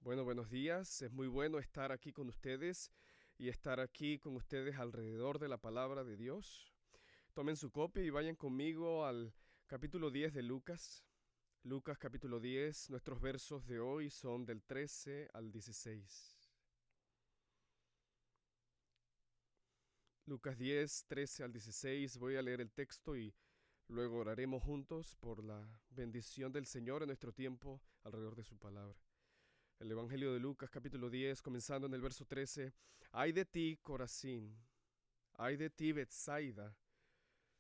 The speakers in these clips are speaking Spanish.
Bueno, buenos días. Es muy bueno estar aquí con ustedes y estar aquí con ustedes alrededor de la palabra de Dios. Tomen su copia y vayan conmigo al capítulo 10 de Lucas. Lucas capítulo 10, nuestros versos de hoy son del 13 al 16. Lucas 10, 13 al 16. Voy a leer el texto y luego oraremos juntos por la bendición del Señor en nuestro tiempo alrededor de su palabra. El Evangelio de Lucas, capítulo 10, comenzando en el verso 13. Ay de ti, Corazín, ay de ti, Betsaida,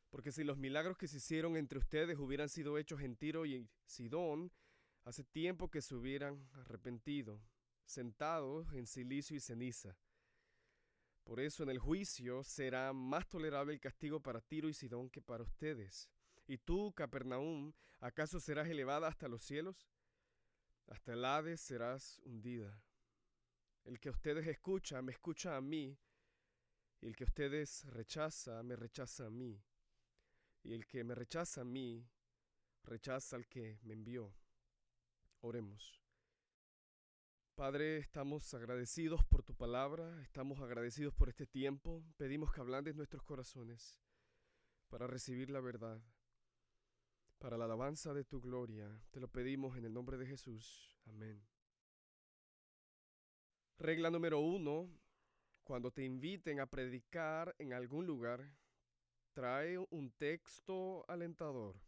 porque si los milagros que se hicieron entre ustedes hubieran sido hechos en Tiro y Sidón, hace tiempo que se hubieran arrepentido, sentados en cilicio y ceniza. Por eso en el juicio será más tolerable el castigo para Tiro y Sidón que para ustedes. Y tú, Capernaum, ¿acaso serás elevada hasta los cielos? Hasta el Hades serás hundida. El que ustedes escuchan, me escucha a mí, y el que ustedes rechaza, me rechaza a mí. Y el que me rechaza a mí, rechaza al que me envió. Oremos. Padre, estamos agradecidos por tu palabra, estamos agradecidos por este tiempo. Pedimos que ablandes nuestros corazones para recibir la verdad, para la alabanza de tu gloria. Te lo pedimos en el nombre de Jesús. Amén. Regla número 1. Cuando te inviten a predicar en algún lugar, trae un texto alentador.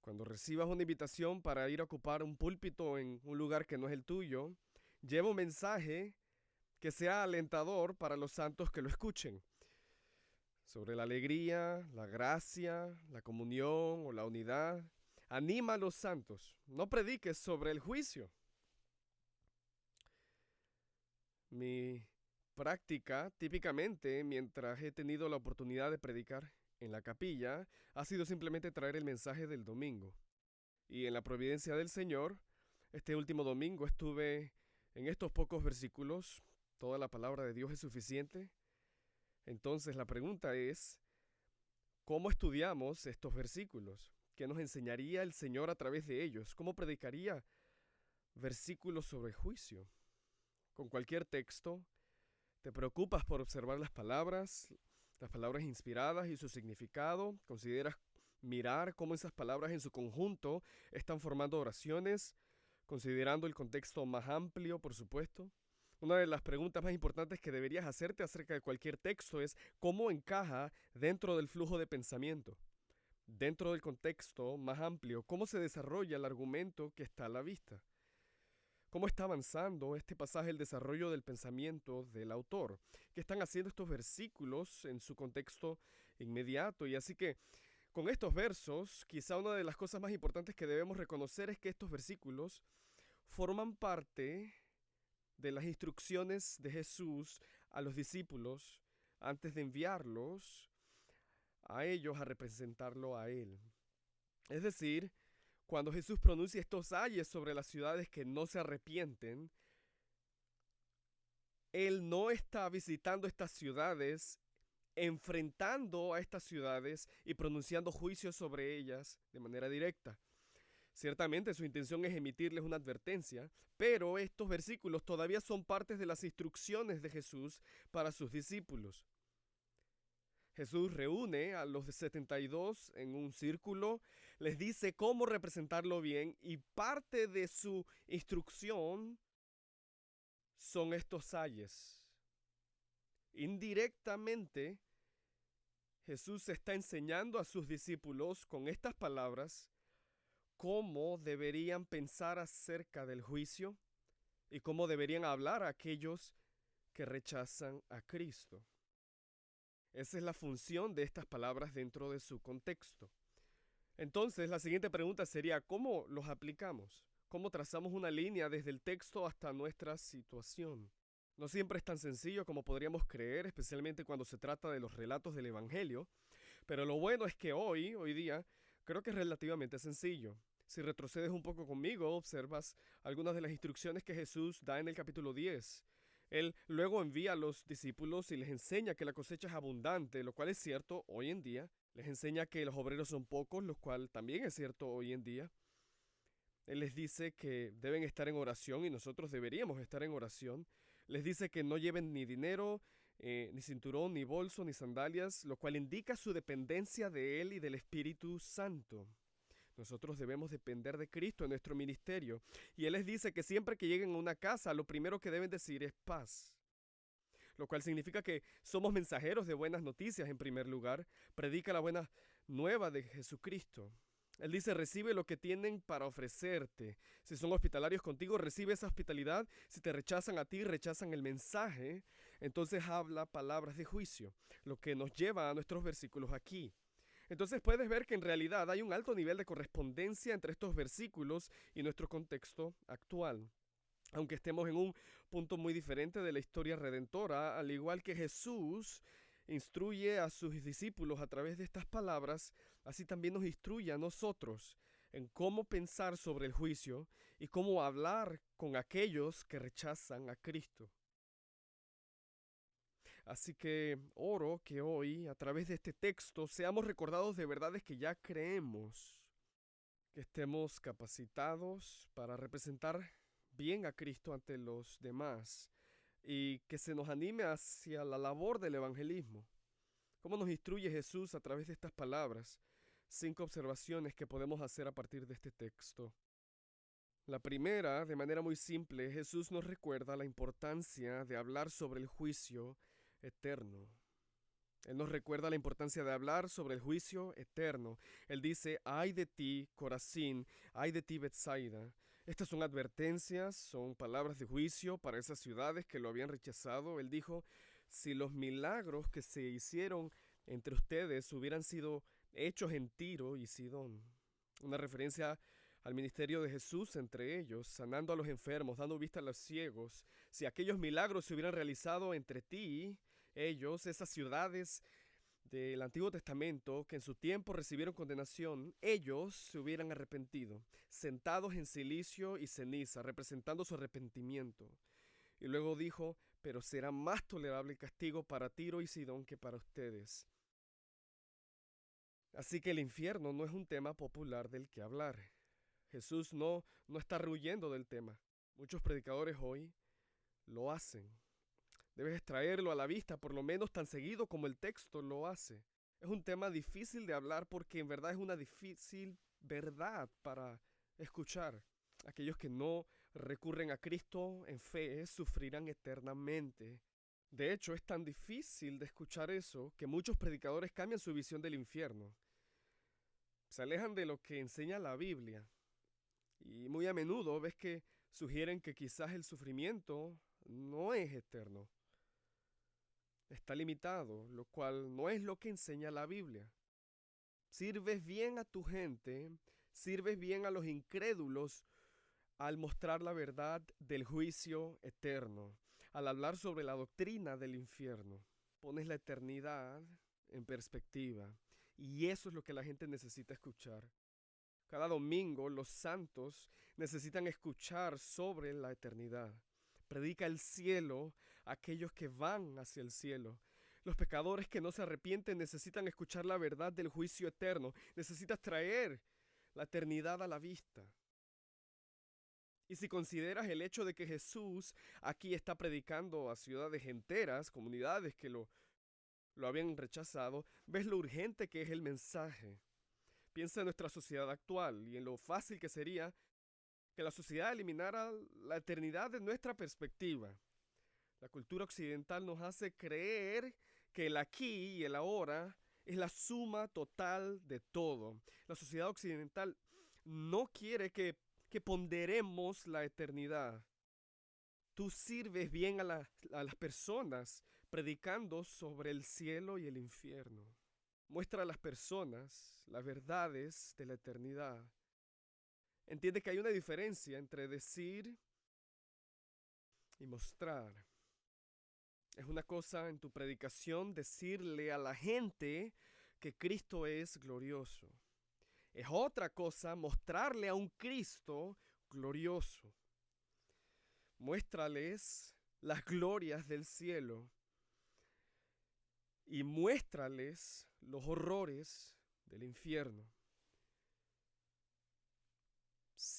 Cuando recibas una invitación para ir a ocupar un púlpito en un lugar que no es el tuyo, lleva un mensaje que sea alentador para los santos que lo escuchen, sobre la alegría, la gracia, la comunión o la unidad. Anima a los santos, no prediques sobre el juicio. Mi práctica, típicamente, mientras he tenido la oportunidad de predicar en la capilla, ha sido simplemente traer el mensaje del domingo. Y en la providencia del Señor, este último domingo estuve en estos pocos versículos. Toda la palabra de Dios es suficiente. Entonces la pregunta es, ¿cómo estudiamos estos versículos? ¿Qué nos enseñaría el Señor a través de ellos? ¿Cómo predicaría versículos sobre juicio? Con cualquier texto, te preocupas por observar las palabras inspiradas y su significado. Consideras mirar cómo esas palabras en su conjunto están formando oraciones, considerando el contexto más amplio, por supuesto. Una de las preguntas más importantes que deberías hacerte acerca de cualquier texto es cómo encaja dentro del flujo de pensamiento, dentro del contexto más amplio, cómo se desarrolla el argumento que está a la vista. ¿Cómo está avanzando este pasaje el desarrollo del pensamiento del autor? ¿Qué están haciendo estos versículos en su contexto inmediato? Y así que con estos versos, quizá una de las cosas más importantes que debemos reconocer es que estos versículos forman parte de las instrucciones de Jesús a los discípulos antes de enviarlos a ellos a representarlo a Él. Es decir, cuando Jesús pronuncia estos ayes sobre las ciudades que no se arrepienten, Él no está visitando estas ciudades, enfrentando a estas ciudades y pronunciando juicios sobre ellas de manera directa. Ciertamente su intención es emitirles una advertencia, pero estos versículos todavía son partes de las instrucciones de Jesús para sus discípulos. Jesús reúne a los 72 en un círculo, les dice cómo representarlo bien y parte de su instrucción son estos ayes. Indirectamente, Jesús está enseñando a sus discípulos con estas palabras cómo deberían pensar acerca del juicio y cómo deberían hablar a aquellos que rechazan a Cristo. Esa es la función de estas palabras dentro de su contexto. Entonces, la siguiente pregunta sería, ¿cómo los aplicamos? ¿Cómo trazamos una línea desde el texto hasta nuestra situación? No siempre es tan sencillo como podríamos creer, especialmente cuando se trata de los relatos del Evangelio, pero lo bueno es que hoy día, creo que es relativamente sencillo. Si retrocedes un poco conmigo, observas algunas de las instrucciones que Jesús da en el capítulo 10. Él luego envía a los discípulos y les enseña que la cosecha es abundante, lo cual es cierto hoy en día. Les enseña que los obreros son pocos, lo cual también es cierto hoy en día. Él les dice que deben estar en oración y nosotros deberíamos estar en oración. Les dice que no lleven ni dinero, ni cinturón, ni bolso, ni sandalias, lo cual indica su dependencia de Él y del Espíritu Santo. Nosotros debemos depender de Cristo en nuestro ministerio. Y Él les dice que siempre que lleguen a una casa, lo primero que deben decir es paz. Lo cual significa que somos mensajeros de buenas noticias en primer lugar. Predica la buena nueva de Jesucristo. Él dice, recibe lo que tienen para ofrecerte. Si son hospitalarios contigo, recibe esa hospitalidad. Si te rechazan a ti, rechazan el mensaje. Entonces habla palabras de juicio, lo que nos lleva a nuestros versículos aquí. Entonces puedes ver que en realidad hay un alto nivel de correspondencia entre estos versículos y nuestro contexto actual. Aunque estemos en un punto muy diferente de la historia redentora, al igual que Jesús instruye a sus discípulos a través de estas palabras, así también nos instruye a nosotros en cómo pensar sobre el juicio y cómo hablar con aquellos que rechazan a Cristo. Así que oro que hoy, a través de este texto, seamos recordados de verdades que ya creemos, que estemos capacitados para representar bien a Cristo ante los demás y que se nos anime hacia la labor del evangelismo. ¿Cómo nos instruye Jesús a través de estas palabras? 5 observaciones que podemos hacer a partir de este texto. La primera, de manera muy simple, Jesús nos recuerda la importancia de hablar sobre el juicio eterno. Él nos recuerda la importancia de hablar sobre el juicio eterno. Él dice, ay de ti, Corazín, ay de ti, Betsaida. Estas son advertencias, son palabras de juicio para esas ciudades que lo habían rechazado. Él dijo, si los milagros que se hicieron entre ustedes hubieran sido hechos en Tiro y Sidón. Una referencia al ministerio de Jesús entre ellos, sanando a los enfermos, dando vista a los ciegos. Si aquellos milagros se hubieran realizado entre ti, ellos, esas ciudades del Antiguo Testamento que en su tiempo recibieron condenación, ellos se hubieran arrepentido, sentados en silicio y ceniza, representando su arrepentimiento. Y luego dijo, pero será más tolerable el castigo para Tiro y Sidón que para ustedes. Así que el infierno no es un tema popular del que hablar. Jesús no está rehuyendo del tema. Muchos predicadores hoy lo hacen. Debes traerlo a la vista por lo menos tan seguido como el texto lo hace. Es un tema difícil de hablar porque en verdad es una difícil verdad para escuchar. Aquellos que no recurren a Cristo en fe sufrirán eternamente. De hecho, es tan difícil de escuchar eso que muchos predicadores cambian su visión del infierno. Se alejan de lo que enseña la Biblia. Y muy a menudo ves que sugieren que quizás el sufrimiento no es eterno. Está limitado, lo cual no es lo que enseña la Biblia. Sirves bien a tu gente, sirves bien a los incrédulos al mostrar la verdad del juicio eterno, al hablar sobre la doctrina del infierno. Pones la eternidad en perspectiva y eso es lo que la gente necesita escuchar. Cada domingo los santos necesitan escuchar sobre la eternidad. Predica el cielo a aquellos que van hacia el cielo. Los pecadores que no se arrepienten necesitan escuchar la verdad del juicio eterno. Necesitas traer la eternidad a la vista. Y si consideras el hecho de que Jesús aquí está predicando a ciudades enteras, comunidades que lo habían rechazado, ves lo urgente que es el mensaje. Piensa en nuestra sociedad actual y en lo fácil que sería que la sociedad eliminara la eternidad de nuestra perspectiva. La cultura occidental nos hace creer que el aquí y el ahora es la suma total de todo. La sociedad occidental no quiere que ponderemos la eternidad. Tú sirves bien a las personas predicando sobre el cielo y el infierno. Muestra a las personas las verdades de la eternidad. Entiende que hay una diferencia entre decir y mostrar. Es una cosa en tu predicación decirle a la gente que Cristo es glorioso. Es otra cosa mostrarle a un Cristo glorioso. Muéstrales las glorias del cielo y muéstrales los horrores del infierno.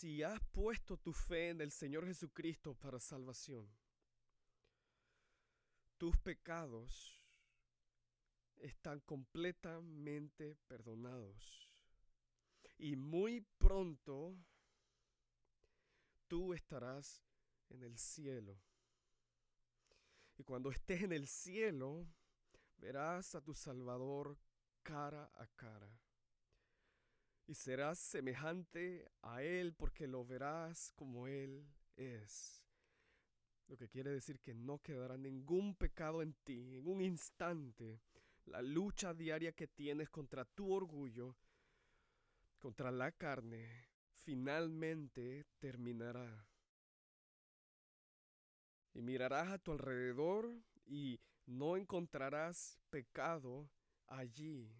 si has puesto tu fe en el Señor Jesucristo para salvación, tus pecados están completamente perdonados. Y muy pronto tú estarás en el cielo. Y cuando estés en el cielo, verás a tu Salvador cara a cara. Y serás semejante a Él porque lo verás como Él es. Lo que quiere decir que no quedará ningún pecado en ti. En un instante, la lucha diaria que tienes contra tu orgullo, contra la carne, finalmente terminará. Y mirarás a tu alrededor y no encontrarás pecado allí.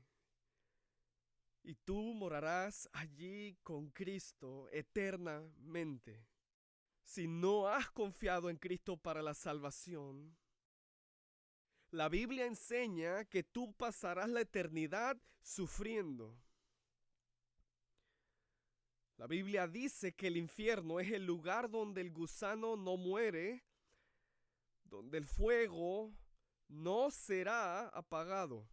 Y tú morarás allí con Cristo eternamente. Si no has confiado en Cristo para la salvación, la Biblia enseña que tú pasarás la eternidad sufriendo. La Biblia dice que el infierno es el lugar donde el gusano no muere, donde el fuego no será apagado.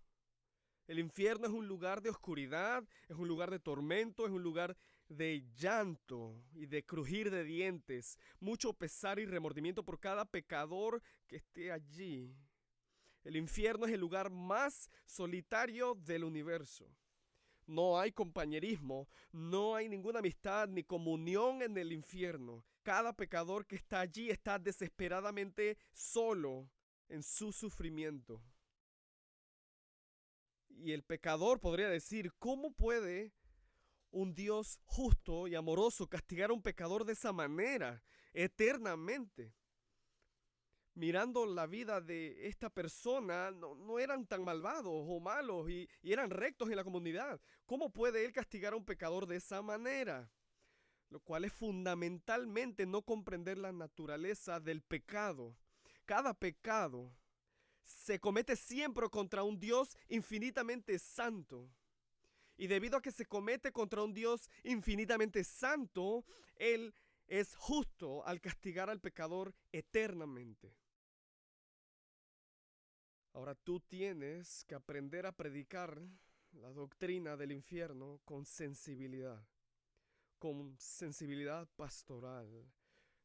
El infierno es un lugar de oscuridad, es un lugar de tormento, es un lugar de llanto y de crujir de dientes, mucho pesar y remordimiento por cada pecador que esté allí. El infierno es el lugar más solitario del universo. No hay compañerismo, no hay ninguna amistad ni comunión en el infierno. Cada pecador que está allí está desesperadamente solo en su sufrimiento. Y el pecador podría decir, ¿cómo puede un Dios justo y amoroso castigar a un pecador de esa manera, eternamente? Mirando la vida de esta persona, no eran tan malvados o malos y eran rectos en la comunidad. ¿Cómo puede él castigar a un pecador de esa manera? Lo cual es fundamentalmente no comprender la naturaleza del pecado. Cada pecado se comete siempre contra un Dios infinitamente santo. Y debido a que se comete contra un Dios infinitamente santo, Él es justo al castigar al pecador eternamente. Ahora tú tienes que aprender a predicar la doctrina del infierno con sensibilidad pastoral.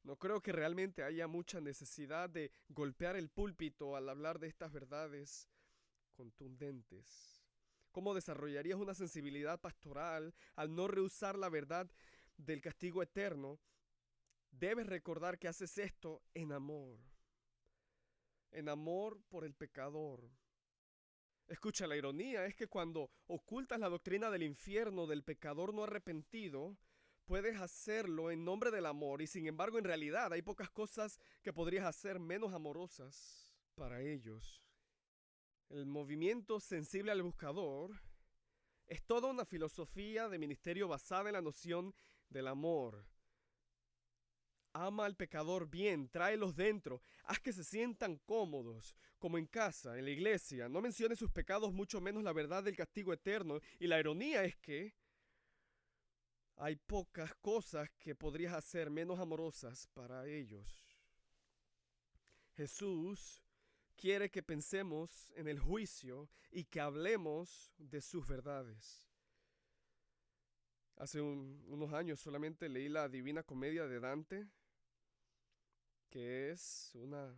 No creo que realmente haya mucha necesidad de golpear el púlpito al hablar de estas verdades contundentes. ¿Cómo desarrollarías una sensibilidad pastoral al no rehusar la verdad del castigo eterno? Debes recordar que haces esto en amor por el pecador. Escucha, la ironía es que cuando ocultas la doctrina del infierno del pecador no arrepentido, puedes hacerlo en nombre del amor y sin embargo en realidad hay pocas cosas que podrías hacer menos amorosas para ellos. El movimiento sensible al buscador es toda una filosofía de ministerio basada en la noción del amor. Ama al pecador bien, tráelos dentro, haz que se sientan cómodos, como en casa, en la iglesia. No menciones sus pecados, mucho menos la verdad del castigo eterno. Y la ironía es que hay pocas cosas que podrías hacer menos amorosas para ellos. Jesús quiere que pensemos en el juicio y que hablemos de sus verdades. Hace unos años solamente leí la Divina Comedia de Dante, que es una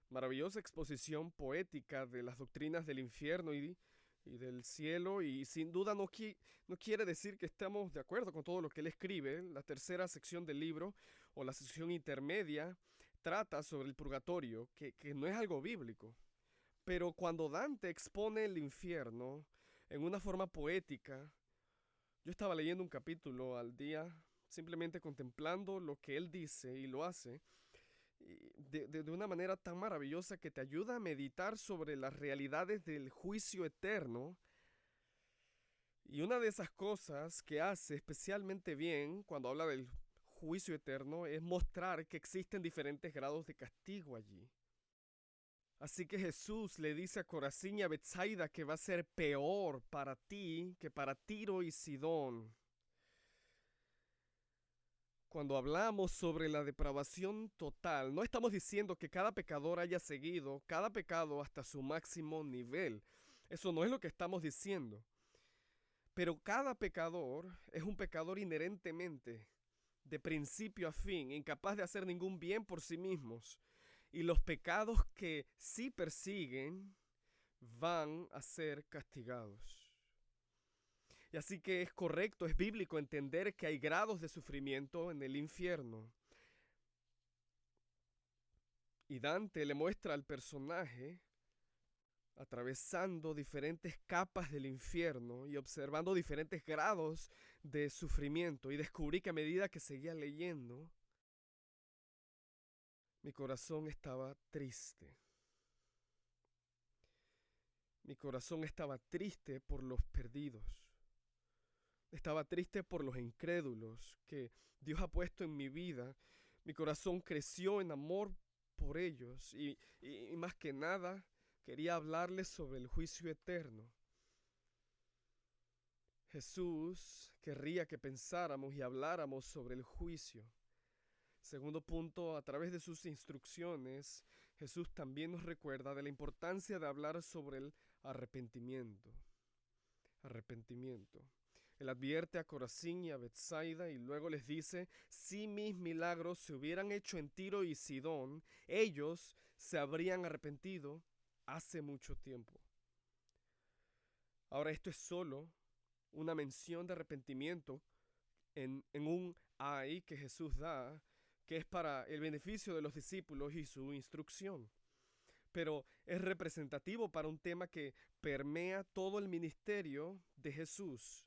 maravillosa exposición poética de las doctrinas del infierno y del cielo, y sin duda no quiere decir que estamos de acuerdo con todo lo que él escribe. La tercera sección del libro, o la sección intermedia, trata sobre el purgatorio, que no es algo bíblico. Pero cuando Dante expone el infierno en una forma poética, yo estaba leyendo un capítulo al día, simplemente contemplando lo que él dice y lo hace, de una manera tan maravillosa que te ayuda a meditar sobre las realidades del juicio eterno. Y una de esas cosas que hace especialmente bien cuando habla del juicio eterno es mostrar que existen diferentes grados de castigo allí. Así que Jesús le dice a Corazín y a Betsaida que va a ser peor para ti que para Tiro y Sidón. Cuando hablamos sobre la depravación total, no estamos diciendo que cada pecador haya seguido cada pecado hasta su máximo nivel. Eso no es lo que estamos diciendo. Pero cada pecador es un pecador inherentemente, de principio a fin, incapaz de hacer ningún bien por sí mismos. Y los pecados que sí persiguen van a ser castigados. Y así que es correcto, es bíblico entender que hay grados de sufrimiento en el infierno. Y Dante le muestra al personaje atravesando diferentes capas del infierno y observando diferentes grados de sufrimiento. Y descubrí que a medida que seguía leyendo, mi corazón estaba triste. Mi corazón estaba triste por los perdidos. Estaba triste por los incrédulos que Dios ha puesto en mi vida. Mi corazón creció en amor por ellos y más que nada quería hablarles sobre el juicio eterno. Jesús querría que pensáramos y habláramos sobre el juicio. Segundo punto, a través de sus instrucciones, Jesús también nos recuerda de la importancia de hablar sobre el arrepentimiento. Arrepentimiento. Él advierte a Corazín y a Betsaida y luego les dice, si mis milagros se hubieran hecho en Tiro y Sidón, ellos se habrían arrepentido hace mucho tiempo. Ahora esto es solo una mención de arrepentimiento en un ay que Jesús da, que es para el beneficio de los discípulos y su instrucción. Pero es representativo para un tema que permea todo el ministerio de Jesús.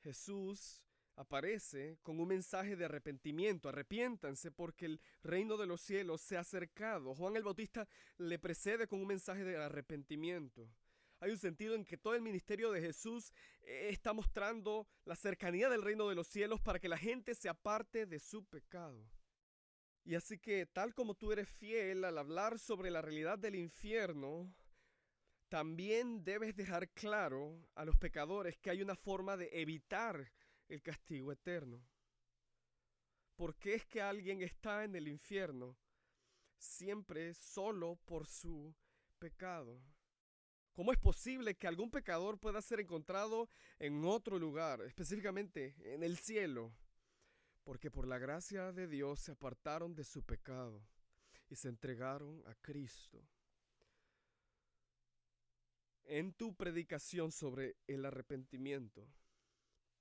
Jesús aparece con un mensaje de arrepentimiento. Arrepiéntanse porque el reino de los cielos se ha acercado. Juan el Bautista le precede con un mensaje de arrepentimiento. Hay un sentido en que todo el ministerio de Jesús está mostrando la cercanía del reino de los cielos para que la gente se aparte de su pecado. Y así que tal como tú eres fiel al hablar sobre la realidad del infierno, también debes dejar claro a los pecadores que hay una forma de evitar el castigo eterno. ¿Por qué es que alguien está en el infierno? Siempre solo por su pecado. ¿Cómo es posible que algún pecador pueda ser encontrado en otro lugar, específicamente en el cielo? Porque por la gracia de Dios se apartaron de su pecado y se entregaron a Cristo. En tu predicación sobre el arrepentimiento,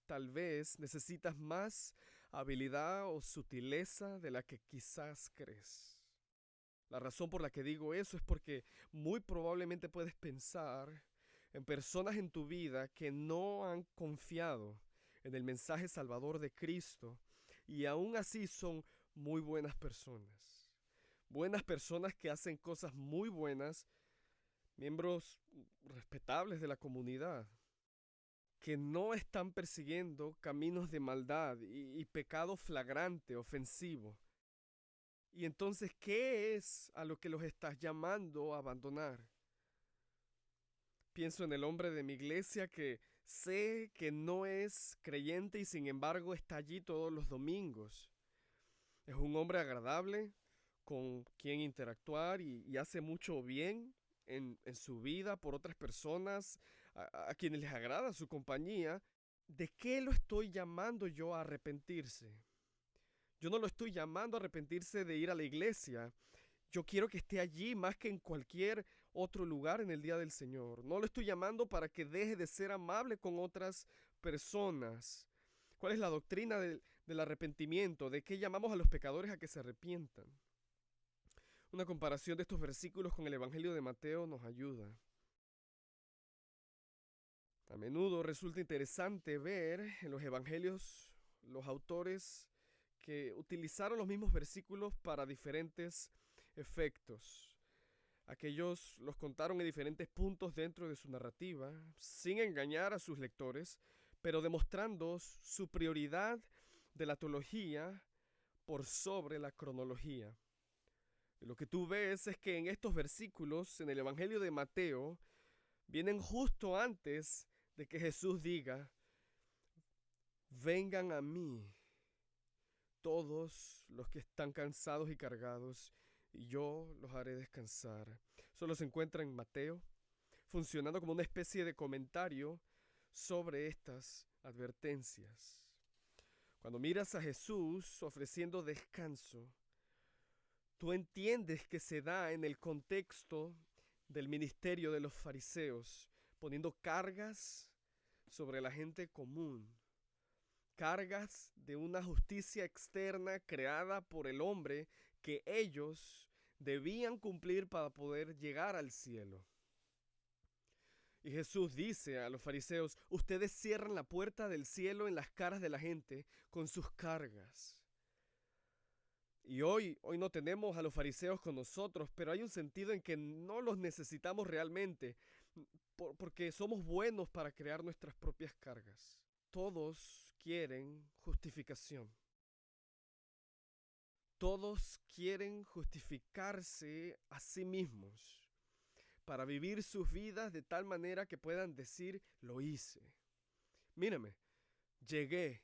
tal vez necesitas más habilidad o sutileza de la que quizás crees. La razón por la que digo eso es porque muy probablemente puedes pensar en personas en tu vida que no han confiado en el mensaje salvador de Cristo y aún así son muy buenas personas. Buenas personas que hacen cosas muy buenas, miembros respetables de la comunidad, que no están persiguiendo caminos de maldad y pecado flagrante, ofensivo. Y entonces, ¿qué es a lo que los estás llamando a abandonar? Pienso en el hombre de mi iglesia que sé que no es creyente y sin embargo está allí todos los domingos. Es un hombre agradable con quien interactuar y hace mucho bien en su vida por otras personas a quienes les agrada su compañía. ¿De qué lo estoy llamando yo a arrepentirse? Yo no lo estoy llamando a arrepentirse de ir a la iglesia. Yo quiero que esté allí más que en cualquier otro lugar en el día del Señor. No lo estoy llamando para que deje de ser amable con otras personas. ¿Cuál es la doctrina del arrepentimiento? ¿De qué llamamos a los pecadores a que se arrepientan? Una comparación de estos versículos con el Evangelio de Mateo nos ayuda. A menudo resulta interesante ver en los evangelios los autores que utilizaron los mismos versículos para diferentes efectos. Aquellos los contaron en diferentes puntos dentro de su narrativa, sin engañar a sus lectores, pero demostrando su prioridad de la teología por sobre la cronología. Y lo que tú ves es que en estos versículos, en el Evangelio de Mateo, vienen justo antes de que Jesús diga, Vengan a mí todos los que están cansados y cargados, y yo los haré descansar. Solo se encuentra en Mateo, funcionando como una especie de comentario sobre estas advertencias. Cuando miras a Jesús ofreciendo descanso, tú entiendes que se da en el contexto del ministerio de los fariseos, poniendo cargas sobre la gente común, cargas de una justicia externa creada por el hombre que ellos debían cumplir para poder llegar al cielo. Y Jesús dice a los fariseos: ustedes cierran la puerta del cielo en las caras de la gente con sus cargas. Y hoy no tenemos a los fariseos con nosotros, pero hay un sentido en que no los necesitamos realmente, porque somos buenos para crear nuestras propias cargas. Todos quieren justificación. Todos quieren justificarse a sí mismos para vivir sus vidas de tal manera que puedan decir: lo hice. Mírame, llegué.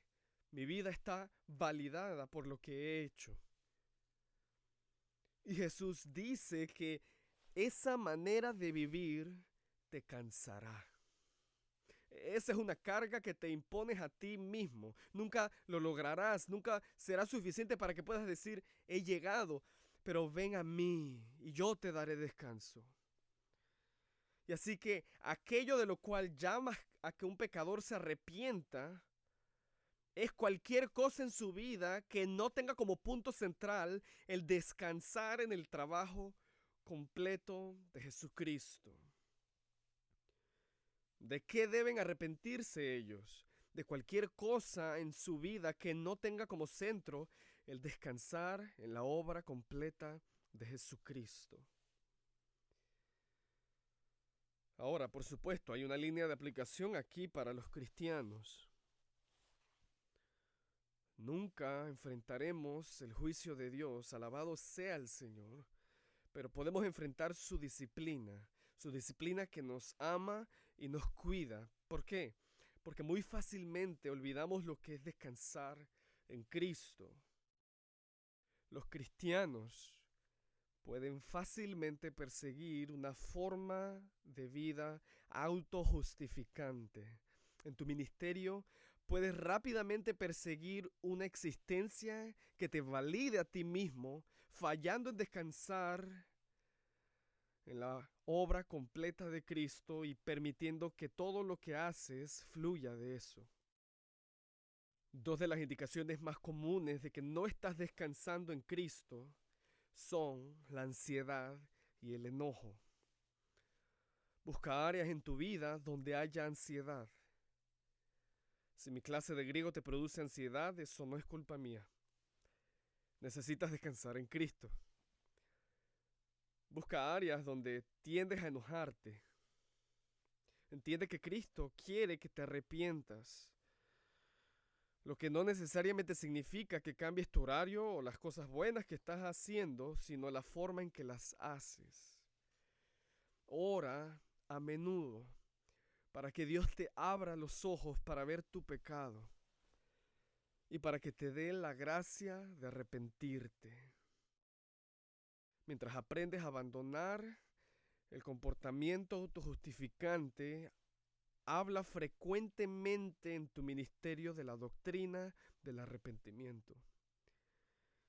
Mi vida está validada por lo que he hecho. Y Jesús dice que esa manera de vivir te cansará. Esa es una carga que te impones a ti mismo. Nunca lo lograrás, nunca será suficiente para que puedas decir: he llegado, pero ven a mí y yo te daré descanso. Y así que aquello de lo cual llamas a que un pecador se arrepienta es cualquier cosa en su vida que no tenga como punto central el descansar en el trabajo completo de Jesucristo. ¿De qué deben arrepentirse ellos? De cualquier cosa en su vida que no tenga como centro el descansar en la obra completa de Jesucristo. Ahora, por supuesto, hay una línea de aplicación aquí para los cristianos. Nunca enfrentaremos el juicio de Dios, alabado sea el Señor, pero podemos enfrentar su disciplina que nos ama y nos cuida. ¿Por qué? Porque muy fácilmente olvidamos lo que es descansar en Cristo. Los cristianos pueden fácilmente perseguir una forma de vida autojustificante. En tu ministerio puedes rápidamente perseguir una existencia que te valide a ti mismo, fallando en descansar en la obra completa de Cristo y permitiendo que todo lo que haces fluya de eso. Dos de las indicaciones más comunes de que no estás descansando en Cristo son la ansiedad y el enojo. Busca áreas en tu vida donde haya ansiedad. Si mi clase de griego te produce ansiedad, eso no es culpa mía. Necesitas descansar en Cristo. Busca áreas donde tiendes a enojarte. Entiende que Cristo quiere que te arrepientas. Lo que no necesariamente significa que cambies tu horario o las cosas buenas que estás haciendo, sino la forma en que las haces. Ora a menudo para que Dios te abra los ojos para ver tu pecado y para que te dé la gracia de arrepentirte. Mientras aprendes a abandonar el comportamiento autojustificante, habla frecuentemente en tu ministerio de la doctrina del arrepentimiento.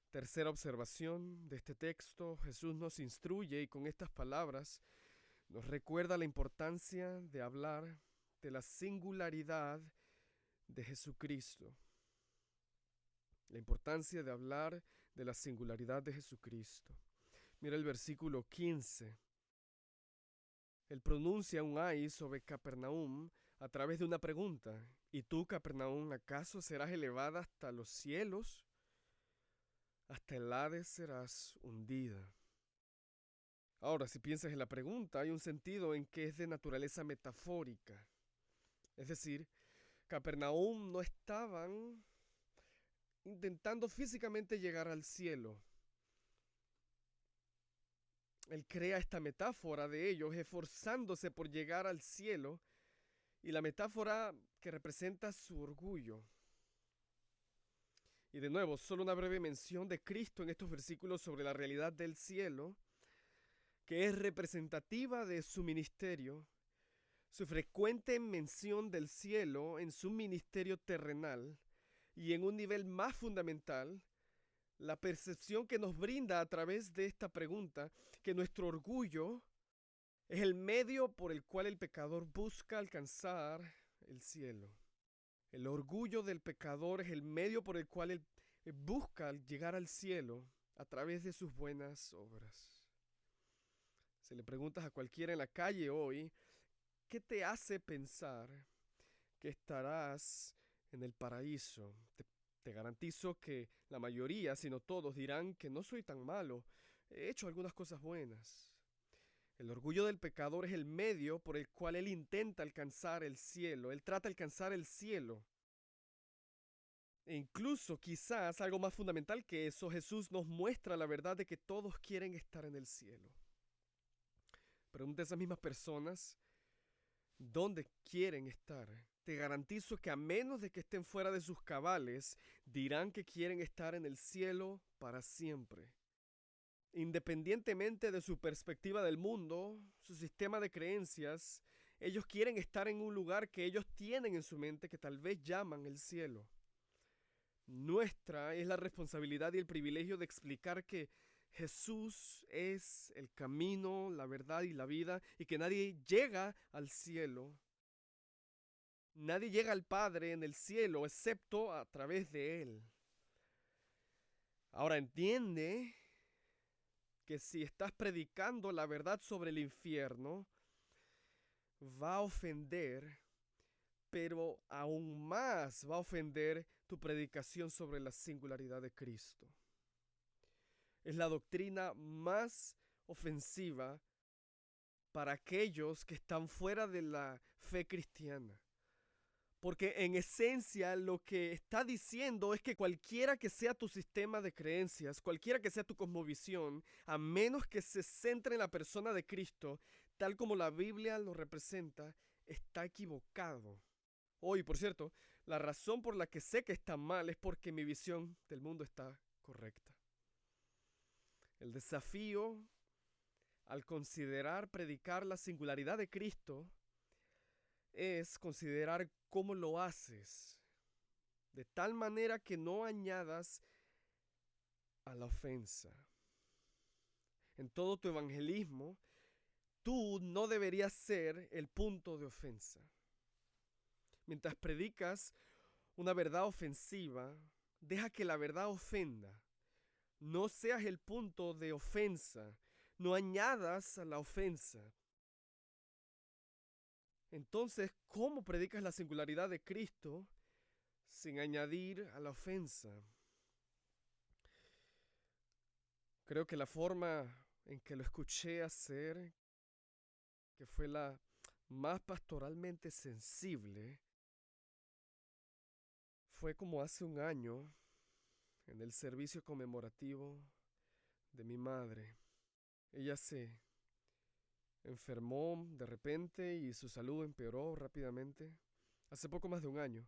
Tercera observación de este texto: Jesús nos instruye y con estas palabras nos recuerda la importancia de hablar de la singularidad de Jesucristo. La importancia de hablar de la singularidad de Jesucristo. Mira el versículo 15. Él pronuncia un ay sobre Capernaum a través de una pregunta. ¿Y tú, Capernaum, acaso serás elevada hasta los cielos? Hasta el Hades serás hundida. Ahora, si piensas en la pregunta, hay un sentido en que es de naturaleza metafórica. Es decir, Capernaum no estaban intentando físicamente llegar al cielo. Él crea esta metáfora de ellos esforzándose por llegar al cielo, y la metáfora que representa su orgullo. Y de nuevo, solo una breve mención de Cristo en estos versículos sobre la realidad del cielo, que es representativa de su ministerio, su frecuente mención del cielo en su ministerio terrenal y en un nivel más fundamental, la percepción que nos brinda a través de esta pregunta, que nuestro orgullo es el medio por el cual el pecador busca alcanzar el cielo. El orgullo del pecador es el medio por el cual él busca llegar al cielo a través de sus buenas obras. Si le preguntas a cualquiera en la calle hoy, ¿qué te hace pensar que estarás en el paraíso? Te garantizo que la mayoría, si no todos, dirán que no soy tan malo, he hecho algunas cosas buenas. El orgullo del pecador es el medio por el cual él intenta alcanzar el cielo, él trata de alcanzar el cielo. E incluso, quizás, algo más fundamental que eso, Jesús nos muestra la verdad de que todos quieren estar en el cielo. Pregunta a esas mismas personas, ¿dónde quieren estar? Te garantizo que a menos de que estén fuera de sus cabales, dirán que quieren estar en el cielo para siempre. Independientemente de su perspectiva del mundo, su sistema de creencias, ellos quieren estar en un lugar que ellos tienen en su mente que tal vez llaman el cielo. Nuestra es la responsabilidad y el privilegio de explicar que Jesús es el camino, la verdad y la vida, y que nadie llega al cielo. Nadie llega al Padre en el cielo excepto a través de Él. Ahora entiende que si estás predicando la verdad sobre el infierno, va a ofender, pero aún más va a ofender tu predicación sobre la singularidad de Cristo. Es la doctrina más ofensiva para aquellos que están fuera de la fe cristiana. Porque en esencia lo que está diciendo es que cualquiera que sea tu sistema de creencias, cualquiera que sea tu cosmovisión, a menos que se centre en la persona de Cristo, tal como la Biblia lo representa, está equivocado. Hoy, por cierto, la razón por la que sé que está mal es porque mi visión del mundo está correcta. El desafío al considerar predicar la singularidad de Cristo es considerar cómo lo haces, de tal manera que no añadas a la ofensa. En todo tu evangelismo, tú no deberías ser el punto de ofensa. Mientras predicas una verdad ofensiva, deja que la verdad ofenda. No seas el punto de ofensa. No añadas a la ofensa. Entonces, ¿cómo predicas la singularidad de Cristo sin añadir a la ofensa? Creo que la forma en que lo escuché hacer, que fue la más pastoralmente sensible, fue como hace un año en el servicio conmemorativo de mi madre. Ella se enfermó de repente y su salud empeoró rápidamente hace poco más de un año.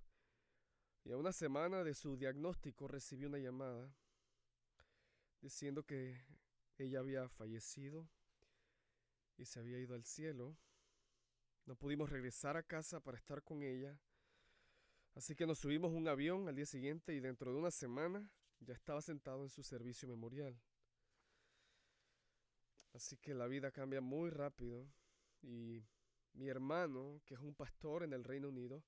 Y a una semana de su diagnóstico recibí una llamada diciendo que ella había fallecido y se había ido al cielo. No pudimos regresar a casa para estar con ella, así que nos subimos a un avión al día siguiente y dentro de una semana ya estaba sentado en su servicio memorial. Así que la vida cambia muy rápido y mi hermano, que es un pastor en el Reino Unido,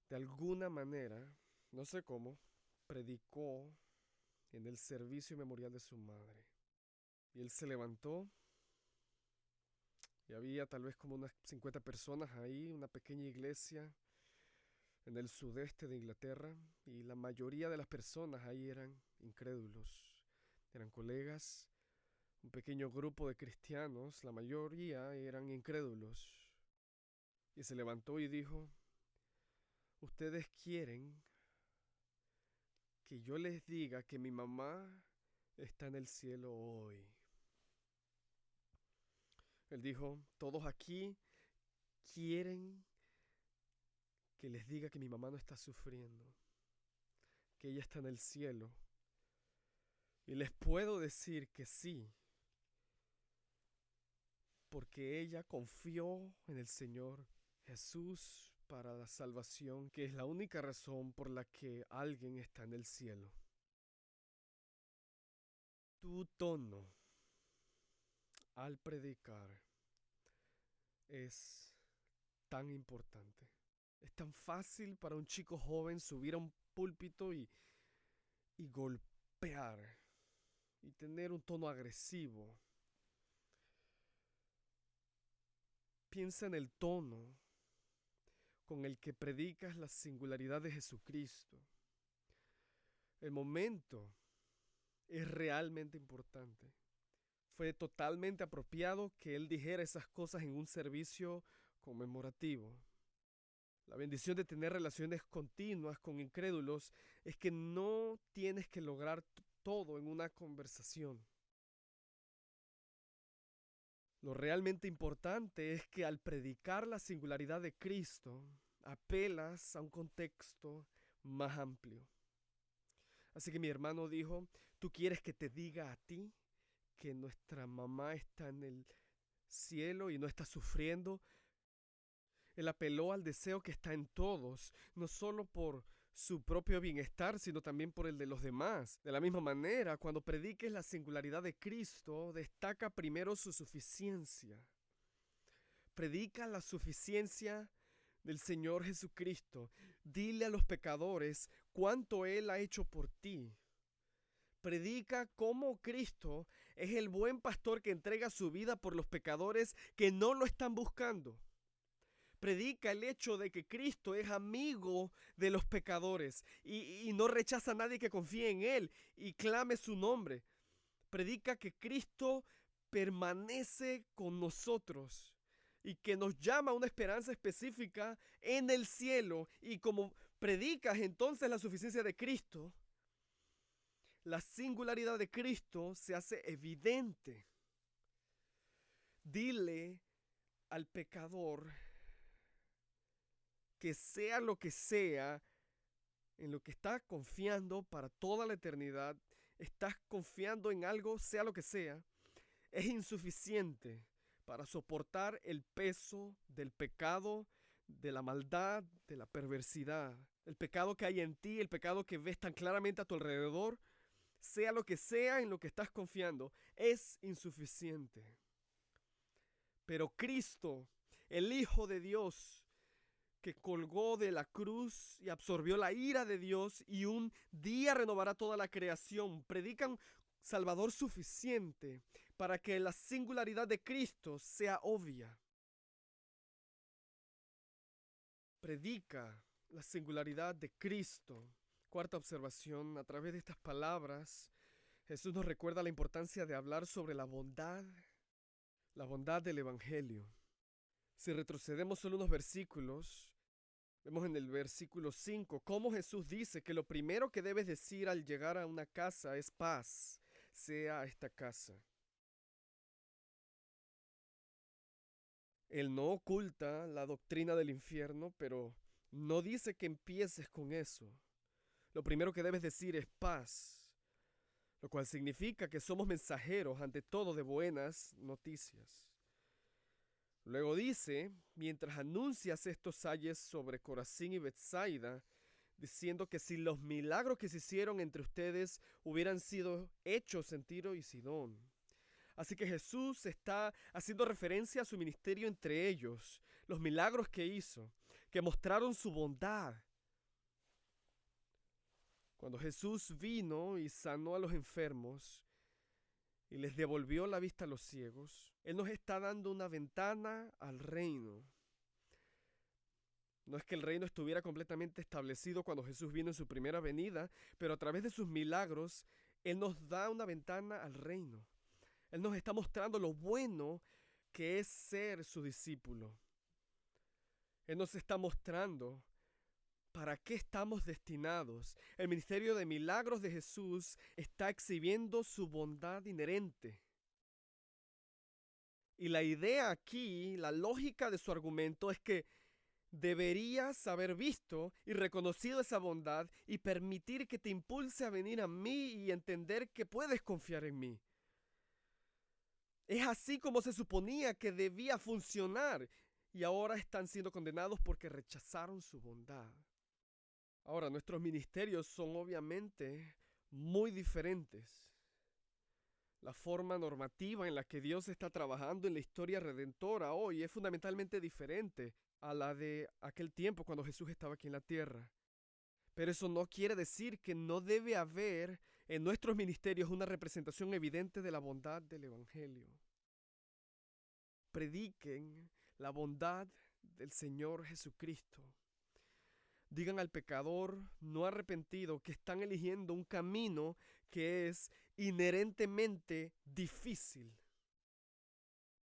de alguna manera, no sé cómo, predicó en el servicio memorial de su madre. Y él se levantó y había tal vez como unas 50 personas ahí, una pequeña iglesia en el sudeste de Inglaterra, y la mayoría de las personas ahí eran incrédulos, eran colegas, un pequeño grupo de cristianos, la mayoría eran incrédulos. Y se levantó y dijo, ustedes quieren que yo les diga que mi mamá está en el cielo hoy. Él dijo, todos aquí quieren que les diga que mi mamá no está sufriendo. que ella está en el cielo. Y les puedo decir que sí, porque ella confió en el Señor Jesús para la salvación, que es la única razón por la que alguien está en el cielo. Tu tono al predicar es tan importante. Es tan fácil para un chico joven subir a un púlpito y golpear y tener un tono agresivo. Piensa en el tono con el que predicas la singularidad de Jesucristo. El momento es realmente importante. Fue totalmente apropiado que él dijera esas cosas en un servicio conmemorativo. La bendición de tener relaciones continuas con incrédulos es que no tienes que lograr todo en una conversación. Lo realmente importante es que al predicar la singularidad de Cristo, apelas a un contexto más amplio. Así que mi hermano dijo, ¿tú quieres que te diga a ti que nuestra mamá está en el cielo y no está sufriendo? Él apeló al deseo que está en todos, no solo por su propio bienestar, sino también por el de los demás. De la misma manera, cuando prediques la singularidad de Cristo, destaca primero su suficiencia. Predica la suficiencia del Señor Jesucristo. Dile a los pecadores cuánto Él ha hecho por ti. Predica cómo Cristo es el buen pastor que entrega su vida por los pecadores que no lo están buscando. Predica el hecho de que Cristo es amigo de los pecadores y no rechaza a nadie que confíe en Él y clame su nombre. Predica que Cristo permanece con nosotros y que nos llama a una esperanza específica en el cielo. Y como predicas entonces la suficiencia de Cristo, la singularidad de Cristo se hace evidente. Dile al pecador que sea lo que sea en lo que estás confiando para toda la eternidad, estás confiando en algo, sea lo que sea, es insuficiente para soportar el peso del pecado, de la maldad, de la perversidad. El pecado que hay en ti, el pecado que ves tan claramente a tu alrededor, sea lo que sea en lo que estás confiando, es insuficiente. Pero Cristo, el Hijo de Dios, que colgó de la cruz y absorbió la ira de Dios y un día renovará toda la creación, predica un Salvador suficiente para que la singularidad de Cristo sea obvia. Predica la singularidad de Cristo. Cuarta observación, a través de estas palabras, Jesús nos recuerda la importancia de hablar sobre la bondad del Evangelio. Si retrocedemos solo unos versículos, vemos en el versículo 5 cómo Jesús dice que lo primero que debes decir al llegar a una casa es paz, sea esta casa. Él no oculta la doctrina del infierno, pero no dice que empieces con eso. Lo primero que debes decir es paz, lo cual significa que somos mensajeros ante todo de buenas noticias. Luego dice, mientras anuncias estos ayes sobre Corazín y Betsaida, diciendo que si los milagros que se hicieron entre ustedes hubieran sido hechos en Tiro y Sidón. Así que Jesús está haciendo referencia a su ministerio entre ellos, los milagros que hizo, que mostraron su bondad. Cuando Jesús vino y sanó a los enfermos y les devolvió la vista a los ciegos, Él nos está dando una ventana al reino. No es que el reino estuviera completamente establecido cuando Jesús vino en su primera venida, pero a través de sus milagros, Él nos da una ventana al reino. Él nos está mostrando lo bueno que es ser su discípulo. Él nos está mostrando para qué estamos destinados. El ministerio de milagros de Jesús está exhibiendo su bondad inherente. Y la idea aquí, la lógica de su argumento es que Deberías haber visto y reconocido esa bondad y permitir que te impulse a venir a mí y entender que puedes confiar en mí. Es así como se suponía que debía funcionar y ahora están siendo condenados porque rechazaron su bondad. Ahora, nuestros ministerios son obviamente muy diferentes. La forma normativa en la que Dios está trabajando en la historia redentora hoy es fundamentalmente diferente a la de aquel tiempo cuando Jesús estaba aquí en la tierra. Pero eso no quiere decir que no debe haber en nuestros ministerios una representación evidente de la bondad del Evangelio. Prediquen la bondad del Señor Jesucristo. Digan al pecador no arrepentido que están eligiendo un camino que es inherentemente difícil.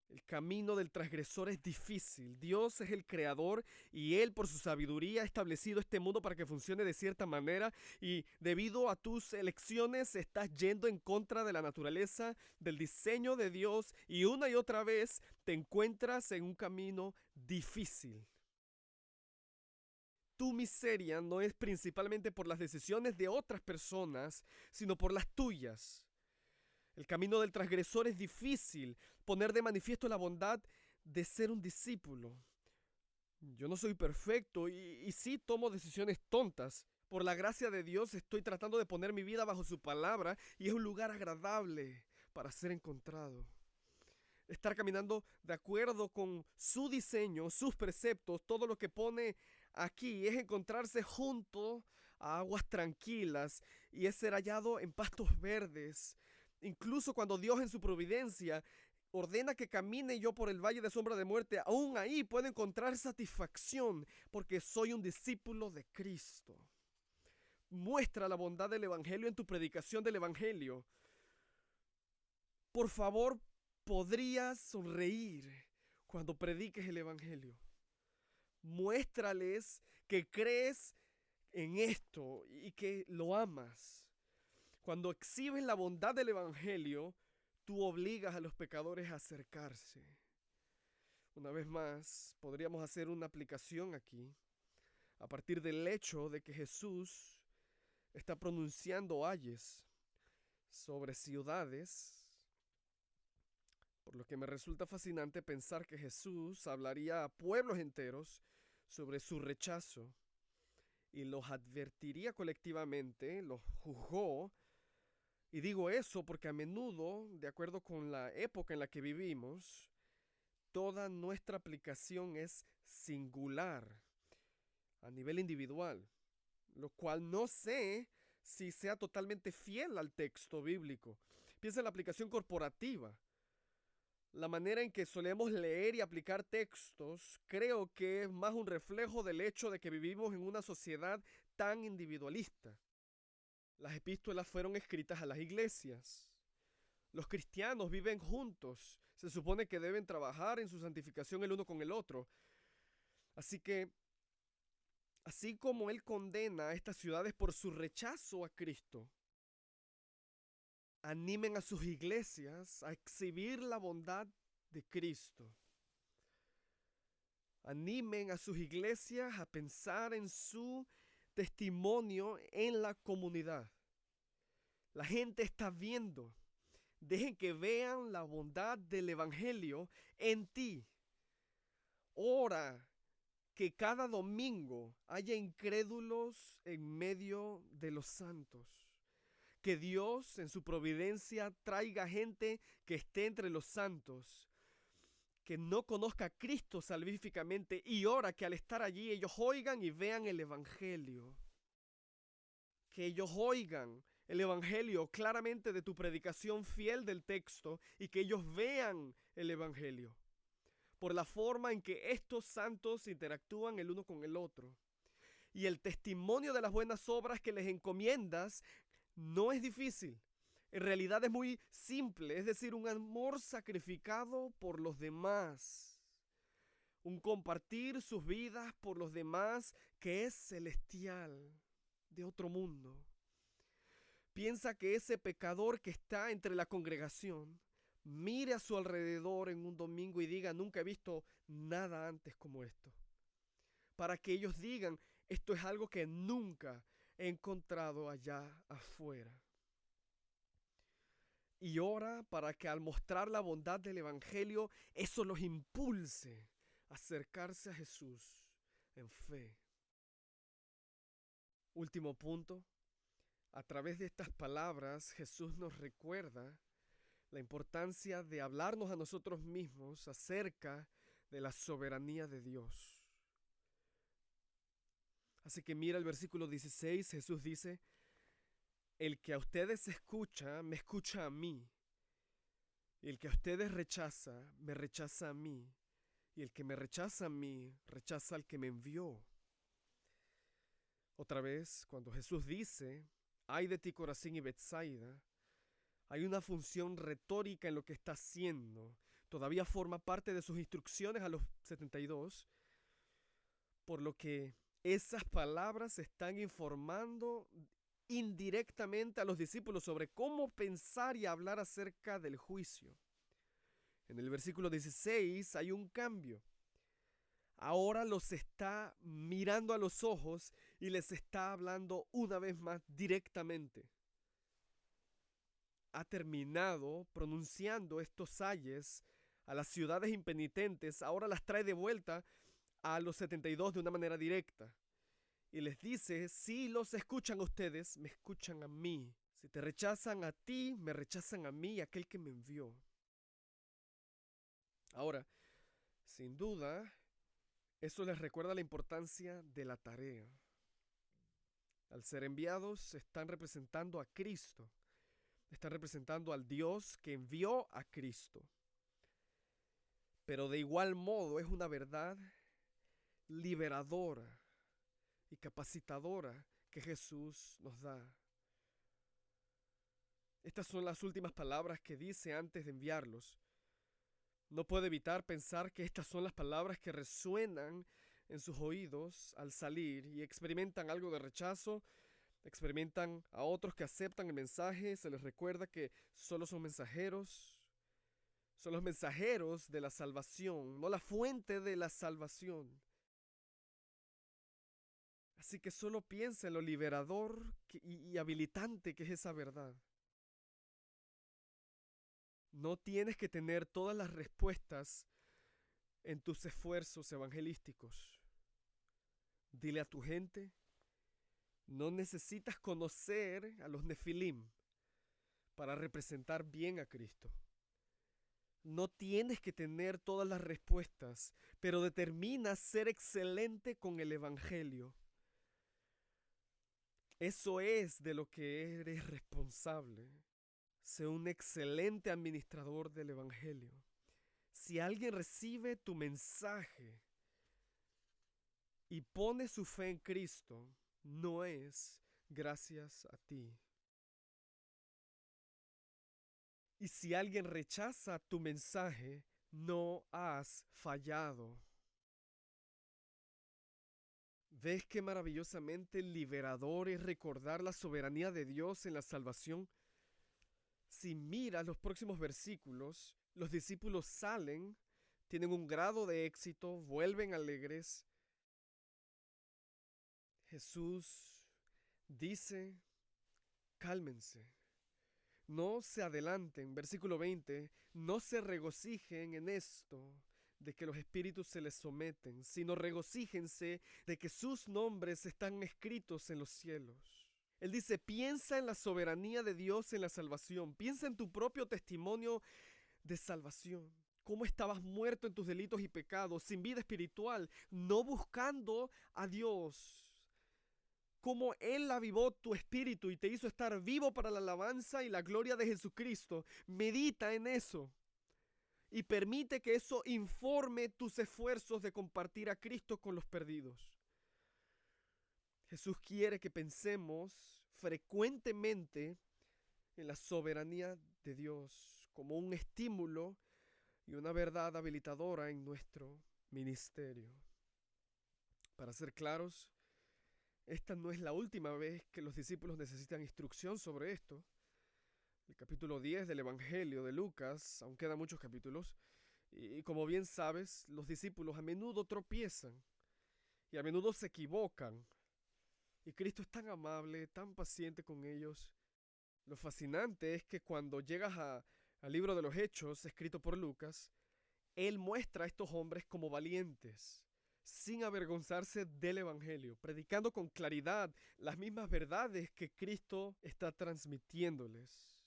El camino del transgresor es difícil. Dios es el creador y Él por su sabiduría ha establecido este mundo para que funcione de cierta manera y debido a tus elecciones estás yendo en contra de la naturaleza, del diseño de Dios y una y otra vez te encuentras en un camino difícil. Tu miseria no es principalmente por las decisiones de otras personas, sino por las tuyas. El camino del transgresor es difícil, poner de manifiesto la bondad de ser un discípulo. Yo no soy perfecto y sí tomo decisiones tontas. Por la gracia de Dios estoy tratando de poner mi vida bajo su palabra y es un lugar agradable para ser encontrado. Estar caminando de acuerdo con su diseño, sus preceptos, todo lo que pone aquí es encontrarse junto a aguas tranquilas y es ser hallado en pastos verdes. Incluso cuando Dios en su providencia ordena que camine yo por el valle de sombra de muerte, aún ahí puedo encontrar satisfacción porque soy un discípulo de Cristo. Muestra la bondad del Evangelio en tu predicación del Evangelio. Por favor, podrías sonreír cuando prediques el Evangelio. Muéstrales que crees en esto y que lo amas. Cuando exhibes la bondad del Evangelio, tú obligas a los pecadores a acercarse. Una vez más, podríamos hacer una aplicación aquí a partir del hecho de que Jesús está pronunciando ayes sobre ciudades, por lo que me resulta fascinante pensar que Jesús hablaría a pueblos enteros sobre su rechazo y los advertiría colectivamente, los juzgó. Y digo eso porque a menudo, de acuerdo con la época en la que vivimos, toda nuestra aplicación es singular, a nivel individual, lo cual no sé si sea totalmente fiel al texto bíblico. Piensa en la aplicación corporativa. La manera en que solemos leer y aplicar textos creo que es más un reflejo del hecho de que vivimos en una sociedad tan individualista. Las epístolas fueron escritas a las iglesias. Los cristianos viven juntos. Se supone que deben trabajar en su santificación el uno con el otro. Así que, así como Él condena a estas ciudades por su rechazo a Cristo, animen a sus iglesias a exhibir la bondad de Cristo. Animen a sus iglesias a pensar en su testimonio en la comunidad. La gente está viendo. Dejen que vean la bondad del Evangelio en ti. Ora que cada domingo haya incrédulos en medio de los santos. Que Dios en su providencia traiga gente que esté entre los santos, que no conozca a Cristo salvíficamente y ora que al estar allí ellos oigan y vean el Evangelio. Que ellos oigan el Evangelio claramente de tu predicación fiel del texto y que ellos vean el Evangelio por la forma en que estos santos interactúan el uno con el otro. Y el testimonio de las buenas obras que les encomiendas no es difícil. En realidad es muy simple, es decir, un amor sacrificado por los demás. Un compartir sus vidas por los demás que es celestial, de otro mundo. Piensa que ese pecador que está entre la congregación mire a su alrededor en un domingo y diga: nunca he visto nada antes como esto. para que ellos digan, esto es algo que nunca he encontrado allá afuera. Y ora para que al mostrar la bondad del Evangelio, eso los impulse a acercarse a Jesús en fe. Último punto, a través de estas palabras Jesús nos recuerda la importancia de hablarnos a nosotros mismos acerca de la soberanía de Dios. Así que mira el versículo 16, Jesús dice, el que a ustedes escucha, me escucha a mí. Y el que a ustedes rechaza, me rechaza a mí. Y el que me rechaza a mí, rechaza al que me envió. Otra vez, cuando Jesús dice, ay de ti Corazín y Betsaida, hay una función retórica en lo que está haciendo. Todavía forma parte de sus instrucciones a los 72, por lo que esas palabras están informando indirectamente a los discípulos sobre cómo pensar y hablar acerca del juicio. En el versículo 16 hay un cambio. Ahora los está mirando a los ojos y les está hablando una vez más directamente. Ha terminado pronunciando estos ayes a las ciudades impenitentes, ahora las trae de vuelta a los 72 de una manera directa. Y les dice, si los escuchan a ustedes, me escuchan a mí. Si te rechazan a ti, me rechazan a mí, aquel que me envió. Ahora, sin duda, eso les recuerda la importancia de la tarea. Al ser enviados, están representando a Cristo. Están representando al Dios que envió a Cristo. Pero de igual modo es una verdad liberadora y capacitadora que Jesús nos da. Estas son las últimas palabras que dice antes de enviarlos. No puedo evitar pensar que estas son las palabras que resuenan en sus oídos al salir y experimentan algo de rechazo, experimentan a otros que aceptan el mensaje, se les recuerda que solo son los mensajeros de la salvación, no la fuente de la salvación. Así que solo piensa en lo liberador y habilitante que es esa verdad. No tienes que tener todas las respuestas en tus esfuerzos evangelísticos. Dile a tu gente, no necesitas conocer a los Nefilim para representar bien a Cristo. No tienes que tener todas las respuestas, pero determina ser excelente con el Evangelio. Eso es de lo que eres responsable. Sé un excelente administrador del Evangelio. Si alguien recibe tu mensaje y pone su fe en Cristo, no es gracias a ti. Y si alguien rechaza tu mensaje, no has fallado. ¿Ves qué maravillosamente liberador es recordar la soberanía de Dios en la salvación? Si miras los próximos versículos, los discípulos salen, tienen un grado de éxito, vuelven alegres. Jesús dice, cálmense, no se adelanten, versículo 20, no se regocijen en esto de que los espíritus se les someten, sino regocíjense de que sus nombres están escritos en los cielos. Él dice, piensa en la soberanía de Dios en la salvación, piensa en tu propio testimonio de salvación. Cómo estabas muerto en tus delitos y pecados, sin vida espiritual, no buscando a Dios. Cómo Él avivó tu espíritu y te hizo estar vivo para la alabanza y la gloria de Jesucristo. Medita en eso y permite que eso informe tus esfuerzos de compartir a Cristo con los perdidos. Jesús quiere que pensemos frecuentemente en la soberanía de Dios como un estímulo y una verdad habilitadora en nuestro ministerio. Para ser claros, esta no es la última vez que los discípulos necesitan instrucción sobre esto. El capítulo 10 del Evangelio de Lucas, aún quedan muchos capítulos, y como bien sabes, los discípulos a menudo tropiezan y a menudo se equivocan. Y Cristo es tan amable, tan paciente con ellos. Lo fascinante es que cuando llegas al libro de los Hechos, escrito por Lucas, Él muestra a estos hombres como valientes, sin avergonzarse del Evangelio, predicando con claridad las mismas verdades que Cristo está transmitiéndoles.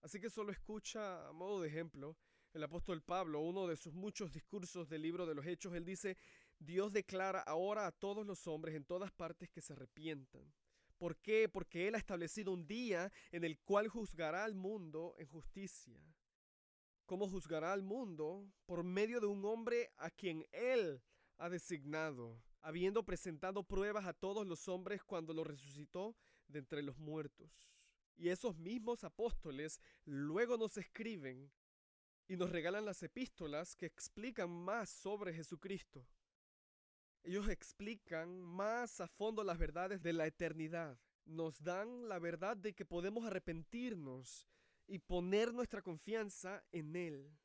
Así que solo escucha, a modo de ejemplo, el apóstol Pablo, uno de sus muchos discursos del libro de los Hechos. Él dice: Dios declara ahora a todos los hombres en todas partes que se arrepientan. ¿Por qué? Porque Él ha establecido un día en el cual juzgará al mundo en justicia. ¿Cómo juzgará al mundo? Por medio de un hombre a quien Él ha designado, habiendo presentado pruebas a todos los hombres cuando lo resucitó de entre los muertos. Y esos mismos apóstoles luego nos escriben y nos regalan las epístolas que explican más sobre Jesucristo. Ellos explican más a fondo las verdades de la eternidad. Nos dan la verdad de que podemos arrepentirnos y poner nuestra confianza en Él.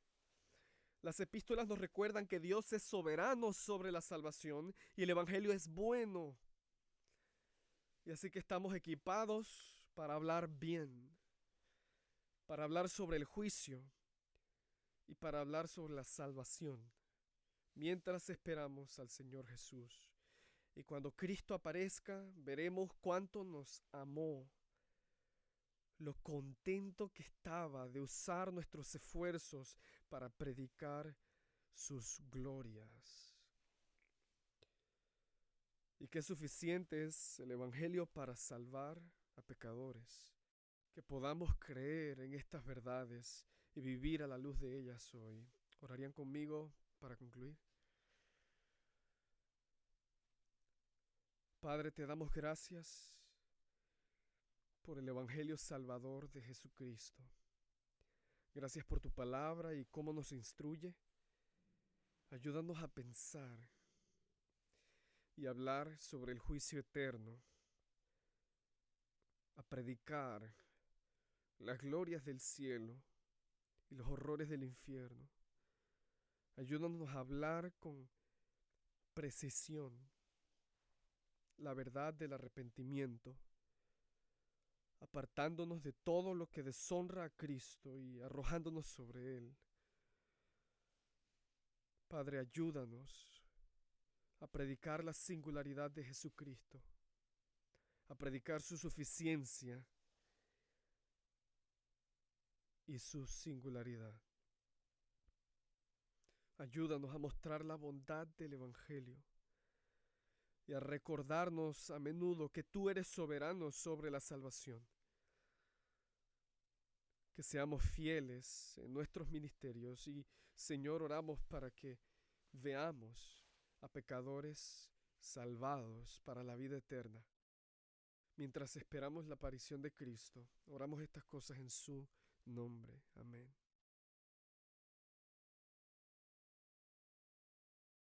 Las epístolas nos recuerdan que Dios es soberano sobre la salvación y el Evangelio es bueno. Y así que estamos equipados para hablar bien, para hablar sobre el juicio y para hablar sobre la salvación, mientras esperamos al Señor Jesús. Y cuando Cristo aparezca, veremos cuánto nos amó, lo contento que estaba de usar nuestros esfuerzos para predicar sus glorias. Y qué suficiente es el Evangelio para salvar a pecadores. Que podamos creer en estas verdades y vivir a la luz de ellas hoy. ¿Orarían conmigo para concluir? Padre, te damos gracias por el Evangelio salvador de Jesucristo. Gracias por tu palabra y cómo nos instruye. Ayúdanos a pensar y hablar sobre el juicio eterno, a predicar las glorias del cielo y los horrores del infierno. Ayúdanos a hablar con precisión la verdad del arrepentimiento, apartándonos de todo lo que deshonra a Cristo y arrojándonos sobre Él. Padre, ayúdanos a predicar la singularidad de Jesucristo, a predicar su suficiencia y su singularidad. Ayúdanos a mostrar la bondad del Evangelio y a recordarnos a menudo que tú eres soberano sobre la salvación. Que seamos fieles en nuestros ministerios y, Señor, oramos para que veamos a pecadores salvados para la vida eterna. Mientras esperamos la aparición de Cristo, oramos estas cosas en su nombre. Amén.